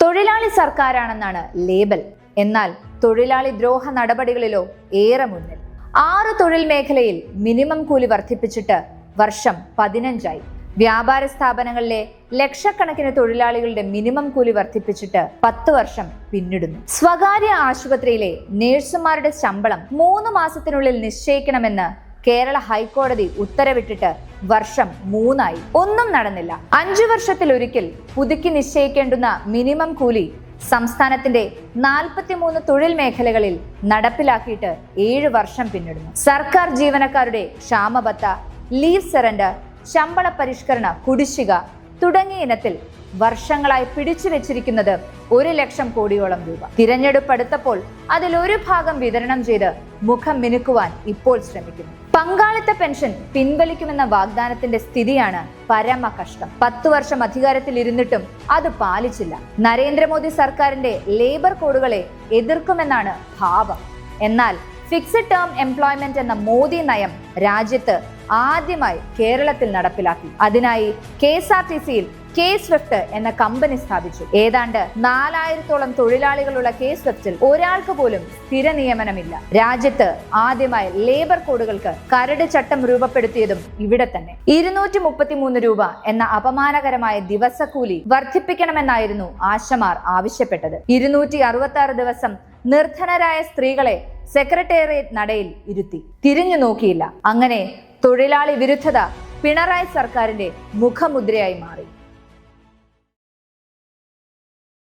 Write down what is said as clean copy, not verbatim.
തൊഴിലാളി സർക്കാരാണെന്നാണ് ലേബൽ. എന്നാൽ തൊഴിലാളി ദ്രോഹ നടപടികളിലോ ഏറെ മുന്നിൽ. 6 തൊഴിൽ മേഖലയിൽ മിനിമം കൂലി വർദ്ധിപ്പിച്ചിട്ട് വർഷം 15ആയി. വ്യാപാര സ്ഥാപനങ്ങളിലെ ലക്ഷക്കണക്കിന് തൊഴിലാളികളുടെ മിനിമം കൂലി വർദ്ധിപ്പിച്ചിട്ട് 10 വർഷം പിന്നിടുന്നു. സ്വകാര്യ ആശുപത്രിയിലെ നേഴ്സുമാരുടെ ശമ്പളം 3 മാസത്തിനുള്ളിൽ നിശ്ചയിക്കണമെന്ന് കേരള ഹൈക്കോടതി ഉത്തരവിട്ടിട്ട് വർഷം 3ആയി. ഒന്നും നടന്നില്ല. 5 വർഷത്തിലൊരിക്കൽ പുതുക്കി നിശ്ചയിക്കേണ്ടുന്ന മിനിമം കൂലി സംസ്ഥാനത്തിന്റെ 43 തൊഴിൽ മേഖലകളിൽ നടപ്പിലാക്കിയിട്ട് 7 വർഷം പിന്നിടുന്നു. സർക്കാർ ജീവനക്കാരുടെ ക്ഷാമബത്ത, ലീവ് സറണ്ടർ, ശമ്പള പരിഷ്കരണ കുടിശ്ശിക തുടങ്ങിയ ഇനത്തിൽ വർഷങ്ങളായി പിടിച്ചു വെച്ചിരിക്കുന്നത് 1 ലക്ഷം കോടിയോളം രൂപ. തിരഞ്ഞെടുപ്പ് അടുത്തപ്പോൾ അതിൽ ഒരു ഭാഗം വിതരണം ചെയ്ത് മുഖം മിനുക്കുവാൻ ഇപ്പോൾ ശ്രമിക്കുന്നു. പങ്കാളിത്ത പെൻഷൻ പിൻവലിക്കുമെന്ന വാഗ്ദാനത്തിന്റെ സ്ഥിതിയാണ് പരമ കഷ്ടം. 10 വർഷം അധികാരത്തിൽ ഇരുന്നിട്ടും അത് പാലിച്ചില്ല. നരേന്ദ്രമോദി സർക്കാരിന്റെ ലേബർ കോഡുകളെ എതിർക്കുമെന്നാണ് ഭാവം. എന്നാൽ ഫിക്സഡ് ടേം എംപ്ലോയ്മെന്റ് എന്ന മോദി നയം രാജ്യത്ത് ആദ്യമായി കേരളത്തിൽ നടപ്പിലാക്കി. അതിനായി KSRTCയിൽ K-Swift എന്ന കമ്പനി സ്ഥാപിച്ചു. ഏതാണ്ട് 4000-ഓളം തൊഴിലാളികളുള്ള K-Swiftൽ ഒരാൾക്ക് പോലും സ്ഥിര നിയമനമില്ല. രാജ്യത്ത് ആദ്യമായി ലേബർ കോഡുകൾക്ക് കരട് ചട്ടം രൂപപ്പെടുത്തിയതും ഇവിടെ തന്നെ. 233 രൂപ എന്ന അപമാനകരമായ ദിവസക്കൂലി വർദ്ധിപ്പിക്കണമെന്നായിരുന്നു ആശമാർ ആവശ്യപ്പെട്ടത്. 266 ദിവസം നിർധനരായ സ്ത്രീകളെ സെക്രട്ടേറിയറ്റ് നടയിൽ ഇരുത്തി. തിരിഞ്ഞു നോക്കിയില്ല. അങ്ങനെ തൊഴിലാളി വിരുദ്ധത പിണറായി സർക്കാരിന്റെ മുഖമുദ്രയായി മാറി.